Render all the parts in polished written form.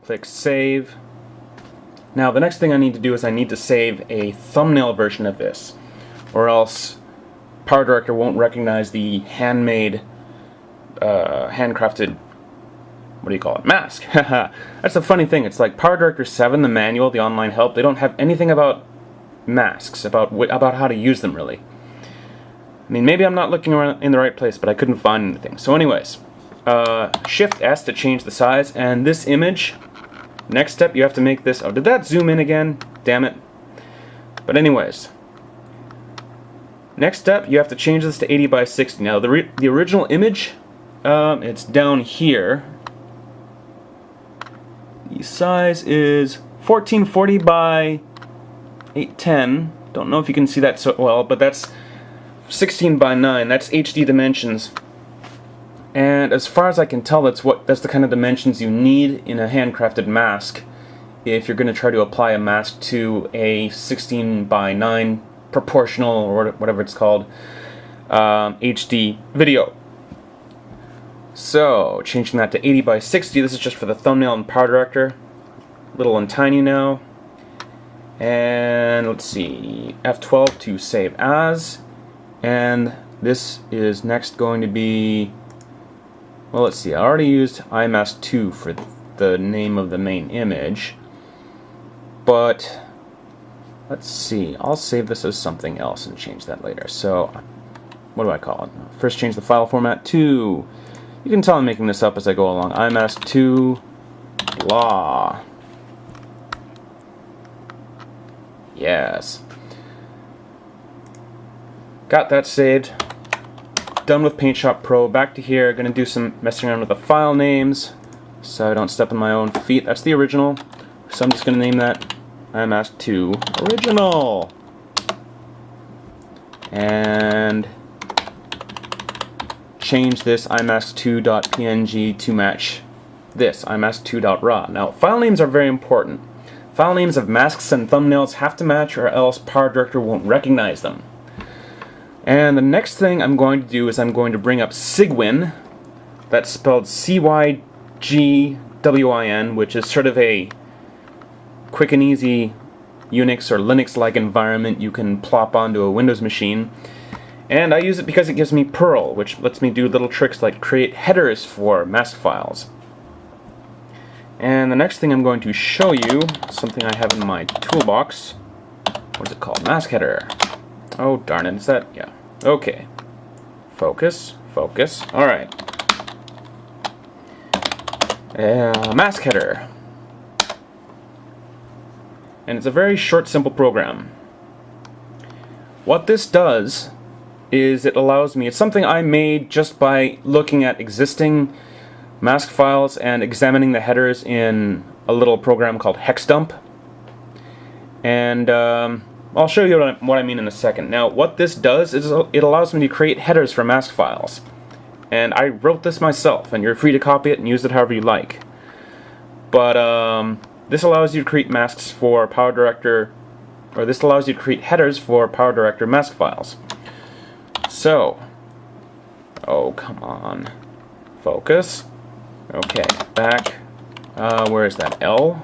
Click Save. Now the next thing I need to do is I need to save a thumbnail version of this, or else PowerDirector won't recognize the handmade, handcrafted, what do you call it, mask. That's the funny thing. It's like PowerDirector 7, the manual, the online help, they don't have anything about masks, about how to use them, really. I mean, maybe I'm not looking around in the right place, but I couldn't find anything. So anyways, Shift S to change the size, and this image, next step, you have to make this, oh, did that zoom in again? Damn it. But anyways, next step, you have to change this to 80 by 60. Now, the original image, it's down here. The size is 1440 by 810. Don't know if you can see that so well, but that's 16 by 9. That's HD dimensions. And as far as I can tell, that's the kind of dimensions you need in a handcrafted mask if you're going to try to apply a mask to a 16 by 9 proportional, or whatever it's called, HD video. So, changing that to 80 by 60, this is just for the thumbnail in PowerDirector. Little and tiny now. And let's see, F12 to save as. And this is next going to be, well, let's see, I already used iMask 2 for the name of the main image. But let's see, I'll save this as something else and change that later. So, what do I call it? First change the file format to, you can tell I'm making this up as I go along, iMask 2 blah. Yes. Got that saved. Done with PaintShop Pro. Back to here, gonna do some messing around with the file names so I don't step on my own feet. That's the original. So I'm just gonna name that iMask 2 Original. And change this iMask2.png to match this iMask2.raw. Now, file names are very important. File names of masks and thumbnails have to match, or else PowerDirector won't recognize them. And the next thing I'm going to do is I'm going to bring up Cygwin. That's spelled Cygwin, which is sort of a quick and easy Unix or Linux-like environment you can plop onto a Windows machine. And I use it because it gives me Perl, which lets me do little tricks like create headers for mask files. And the next thing I'm going to show you, something I have in my toolbox. What is it called? Mask header. Oh, darn it. Is that? Yeah. Okay. Focus. Focus. Alright. Mask header. And it's a very short, simple program. What this does is it allows me, it's something I made just by looking at existing mask files and examining the headers in a little program called HexDump. And I'll show you what I mean in a second. Now, what this does is it allows me to create headers for mask files. And I wrote this myself, and you're free to copy it and use it however you like. But this allows you to create masks for PowerDirector, or this allows you to create headers for PowerDirector mask files. So, oh, come on. Focus. Okay, back. Where is that? L.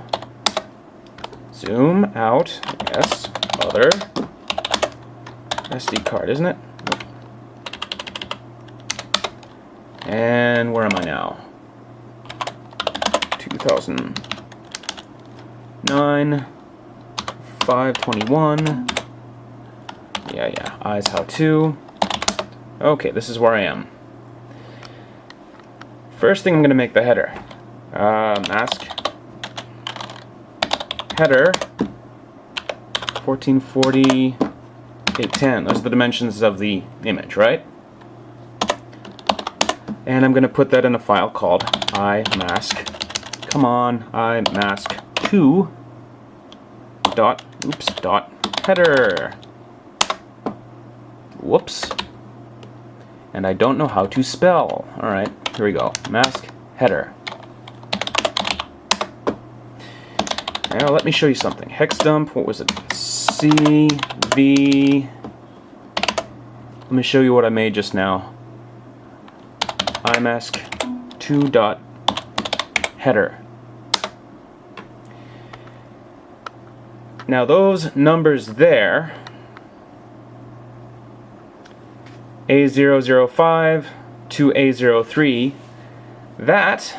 Zoom out. Yes. Other. SD card, isn't it? And where am I now? 2009. 521. Yeah. Eyes how to. Okay, this is where I am. First thing I'm going to make the header. Mask header 1440 810. Those are the dimensions of the image, right? And I'm going to put that in a file called iMask. Come on, iMask2 dot header. Whoops. And I don't know how to spell. Alright, here we go. Mask header. Now let me show you something. HexDump, what was it? CV. Let me show you what I made just now. iMask2 dot header. Now those numbers there, A005 to A03, that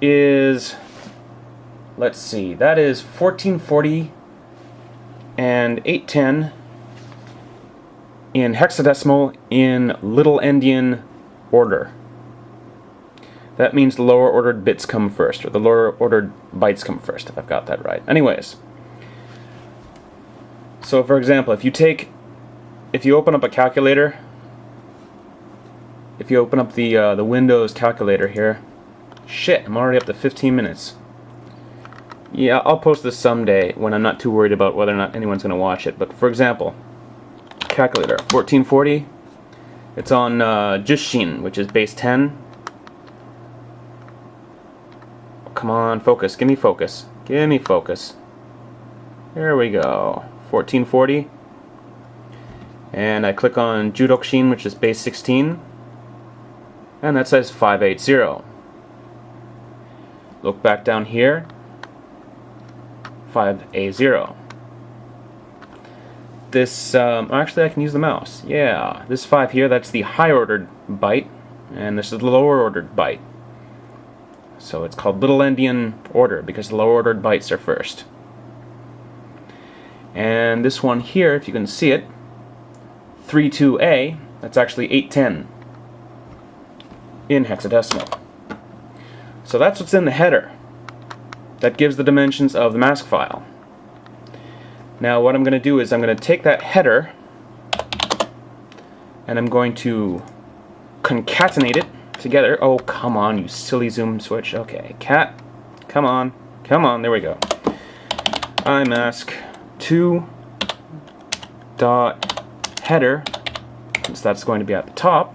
is, let's see, that is 1440 and 810 in hexadecimal in little endian order. That means the lower ordered bits come first, or the lower ordered bytes come first, if I've got that right. Anyways, so for example, if you open up a calculator, if you open up the Windows calculator here, shit, I'm already up to 15 minutes. Yeah, I'll post this someday when I'm not too worried about whether or not anyone's going to watch it. But for example, calculator 1440, it's on Jushin, which is base 10. Come on, focus. Give me focus. Give me focus. There we go. 1440. And I click on Judokshin, which is base 16. And that says 580. Look back down here. 5A0. This, actually I can use the mouse. Yeah, this 5 here, that's the high ordered byte. And this is the lower ordered byte. So it's called little endian order because the lower ordered bytes are first. And this one here, if you can see it, 32A, that's actually 810 in hexadecimal. So that's what's in the header. That gives the dimensions of the mask file. Now what I'm going to do is I'm going to take that header and I'm going to concatenate it together. Oh, come on, you silly zoom switch. Okay, come on, there we go. imask2 dot header, since that's going to be at the top,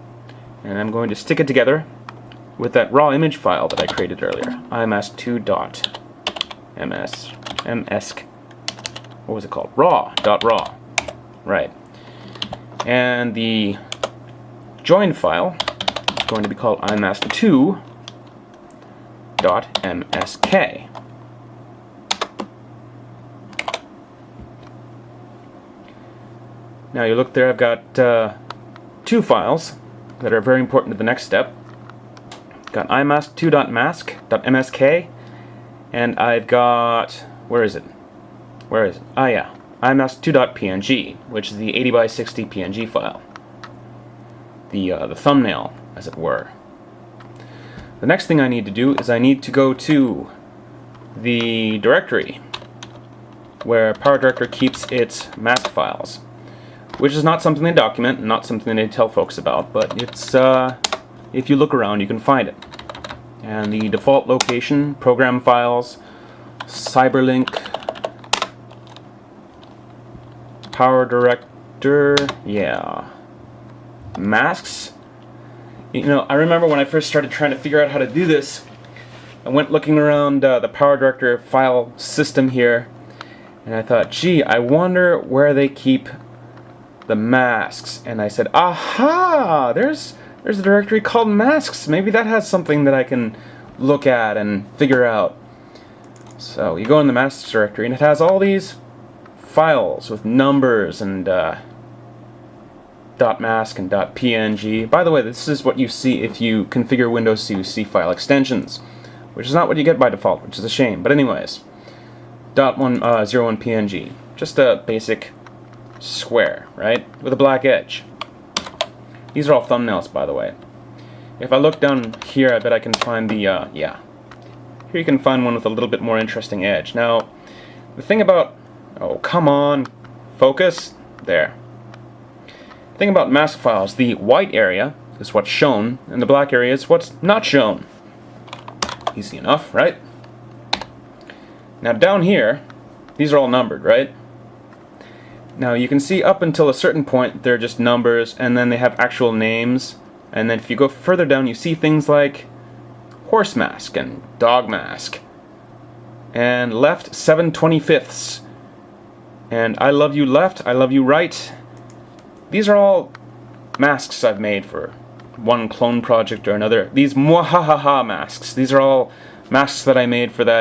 and I'm going to stick it together with that raw image file that I created earlier. imask2 dot what was it called? raw. Right. And the join file is going to be called imask2 dot msk. Now you look there, I've got two files that are very important to the next step. Got imask2.mask.msk, and I've got, where is it? Ah, yeah, imask2.png, which is the 80 by 60 PNG file. The thumbnail, as it were. The next thing I need to do is I need to go to the directory where PowerDirector keeps its mask files, which is not something they document, not something they tell folks about, but it's, if you look around, you can find it. And the default location, program files, Cyberlink, PowerDirector, yeah. Masks. You know, I remember when I first started trying to figure out how to do this, I went looking around the PowerDirector file system here, and I thought, gee, I wonder where they keep the masks. And I said, aha, there's a directory called masks. Maybe that has something that I can look at and figure out. So you go in the masks directory and it has all these files with numbers and .mask and .png. By the way, this is what you see if you configure Windows so you see file extensions, which is not what you get by default, which is a shame. But anyways, .01 PNG, just a basic square, right, with a black edge. These are all thumbnails, by the way. If I look down here, I bet I can find the, yeah. Here you can find one with a little bit more interesting edge. Now, the thing about, oh, come on, focus, there. The thing about mask files, the white area is what's shown, and the black area is what's not shown. Easy enough, right? Now down here, these are all numbered, right? Now you can see up until a certain point they're just numbers, and then they have actual names, and then if you go further down you see things like horse mask and dog mask and left 7/25, and I love you left, I love you right. These are all masks I've made for one clone project or another. These mwahahaha masks, these are all masks that I made for that